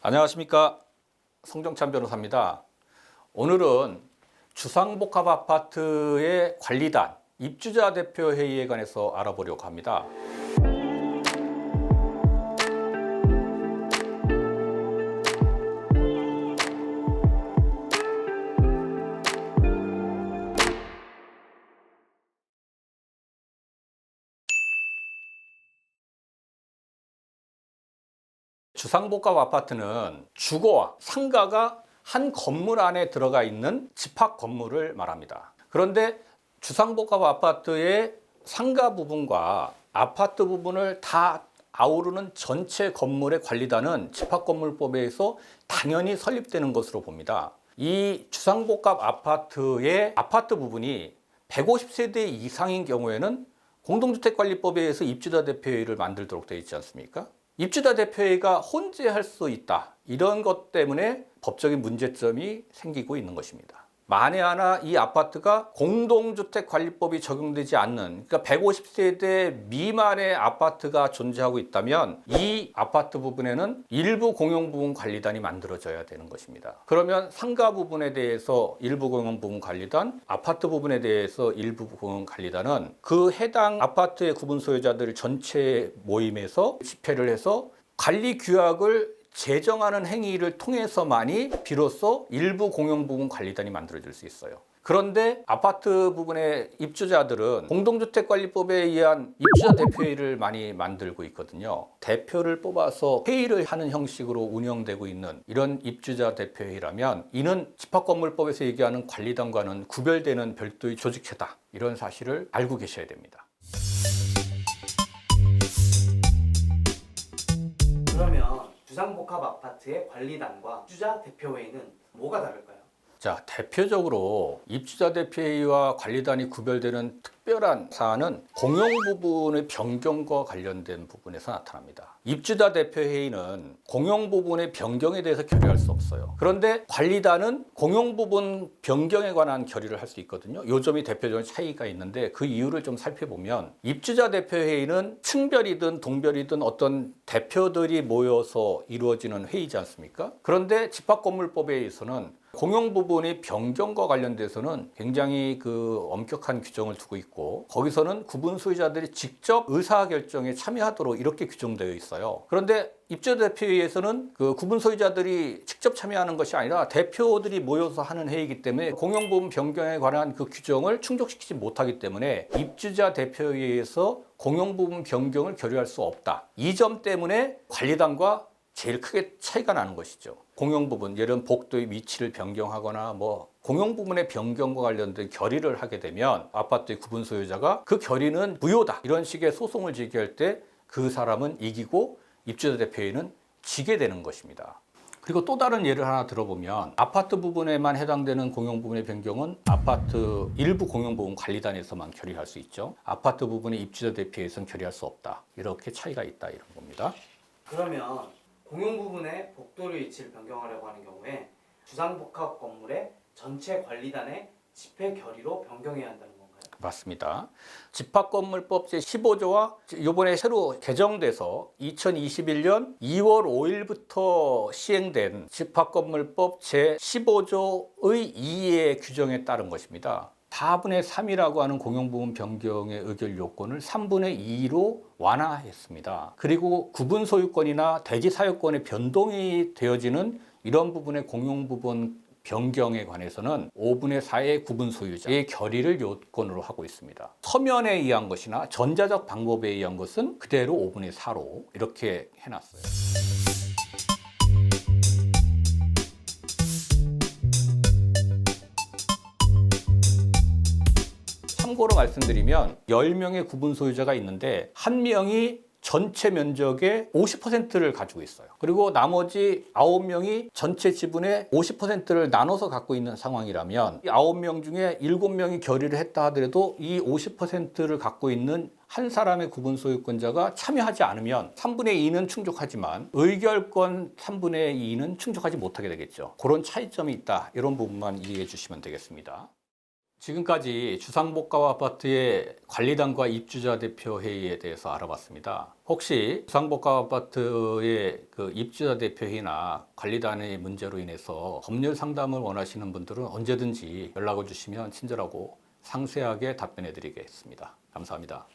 안녕하십니까, 성정찬 변호사입니다. 오늘은 주상복합아파트의 관리단 입주자 대표 회의에 관해서 알아보려고 합니다. 주상복합 아파트는 주거와 상가가 한 건물 안에 들어가 있는 집합 건물을 말합니다. 그런데 주상복합 아파트의 상가 부분과 아파트 부분을 다 아우르는 전체 건물의 관리단은 집합건물법에 의해서 당연히 설립되는 것으로 봅니다. 이 주상복합 아파트의 아파트 부분이 150세대 이상인 경우에는 공동주택관리법에 의해서 입주자 대표회의를 만들도록 되어 있지 않습니까? 입주자 대표회의가 혼재할 수 있다, 이런 것 때문에 법적인 문제점이 생기고 있는 것입니다. 만에 하나 이 아파트가 공동주택관리법이 적용되지 않는, 그러니까 150세대 미만의 아파트가 존재하고 있다면 이 아파트 부분에는 일부 공용부분 관리단이 만들어져야 되는 것입니다. 그러면 상가 부분에 대해서 일부 공용부분 관리단, 아파트 부분에 대해서 일부 공용 관리단은 그 해당 아파트의 구분 소유자들 전체 모임에서 집회를 해서 관리 규약을 제정하는 행위를 통해서만이 비로소 일부 공용부분 관리단이 만들어질 수 있어요. 그런데 아파트 부분의 입주자들은 공동주택관리법에 의한 입주자 대표회의를 많이 만들고 있거든요. 대표를 뽑아서 회의를 하는 형식으로 운영되고 있는 이런 입주자 대표회의라면 이는 집합건물법에서 얘기하는 관리단과는 구별되는 별도의 조직체다, 이런 사실을 알고 계셔야 됩니다. 그러면 주상복합 아파트의 관리단과 입주자 대표회의는 뭐가 다를까요? 자, 대표적으로 입주자 대표회의와 관리단이 구별되는 특별한 사안은 공용 부분의 변경과 관련된 부분에서 나타납니다. 입주자 대표회의는 공용 부분의 변경에 대해서 결의할 수 없어요. 그런데 관리단은 공용 부분 변경에 관한 결의를 할 수 있거든요. 요 점이 대표적인 차이가 있는데 그 이유를 좀 살펴보면, 입주자 대표회의는 층별이든 동별이든 어떤 대표들이 모여서 이루어지는 회의지 않습니까? 그런데 집합건물법에 의해서는 공용 부분의 변경과 관련돼서는 굉장히 엄격한 규정을 두고 있고, 거기서는 구분 소유자들이 직접 의사결정에 참여하도록 이렇게 규정되어 있어요. 그런데 입주자 대표회의에서는 그 구분 소유자들이 직접 참여하는 것이 아니라 대표들이 모여서 하는 회의이기 때문에 공용 부분 변경에 관한 그 규정을 충족시키지 못하기 때문에 입주자 대표회의에서 공용 부분 변경을 결의할 수 없다. 이 점 때문에 관리단과 제일 크게 차이가 나는 것이죠. 공용 부분, 예를 들면 복도의 위치를 변경하거나 공용 부분의 변경과 관련된 결의를 하게 되면 아파트의 구분 소유자가 그 결의는 무효다, 이런 식의 소송을 제기할 때 그 사람은 이기고 입주자 대표회의는 지게 되는 것입니다. 그리고 또 다른 예를 하나 들어보면, 아파트 부분에만 해당되는 공용 부분의 변경은 아파트 일부 공용 부분 관리단에서만 결의할 수 있죠. 아파트 부분의 입주자 대표회의에서는 결의할 수 없다, 이렇게 차이가 있다, 이런 겁니다. 그러면 공용 부분의 복도의 위치를 변경하려고 하는 경우에 주상복합 건물의 전체 관리단의 집회 결의로 변경해야 한다는 건가요? 맞습니다. 집합건물법 제15조와 이번에 새로 개정돼서 2021년 2월 5일부터 시행된 집합건물법 제15조의 2의 규정에 따른 것입니다. 4분의 3이라고 하는 공용부분 변경의 의결 요건을 3분의 2로 완화했습니다. 그리고 구분 소유권이나 대지 사유권의 변동이 되어지는 이런 부분의 공용부분 변경에 관해서는 5분의 4의 구분 소유자의 결의를 요건으로 하고 있습니다. 서면에 의한 것이나 전자적 방법에 의한 것은 그대로 5분의 4로 이렇게 해놨어요. 참고로 말씀드리면 10명의 구분 소유자가 있는데 한 명이 전체 면적의 50%를 가지고 있어요. 그리고 나머지 9명이 전체 지분의 50%를 나눠서 갖고 있는 상황이라면 이 9명 중에 7명이 결의를 했다 하더라도 이 50%를 갖고 있는 한 사람의 구분 소유권자가 참여하지 않으면 3분의 2는 충족하지만 의결권 3분의 2는 충족하지 못하게 되겠죠. 그런 차이점이 있다, 이런 부분만 이해해 주시면 되겠습니다. 지금까지 주상복합 아파트의 관리단과 입주자 대표 회의에 대해서 알아봤습니다. 혹시 주상복합 아파트의 그 입주자 대표 회의나 관리단의 문제로 인해서 법률 상담을 원하시는 분들은 언제든지 연락을 주시면 친절하고 상세하게 답변해 드리겠습니다. 감사합니다.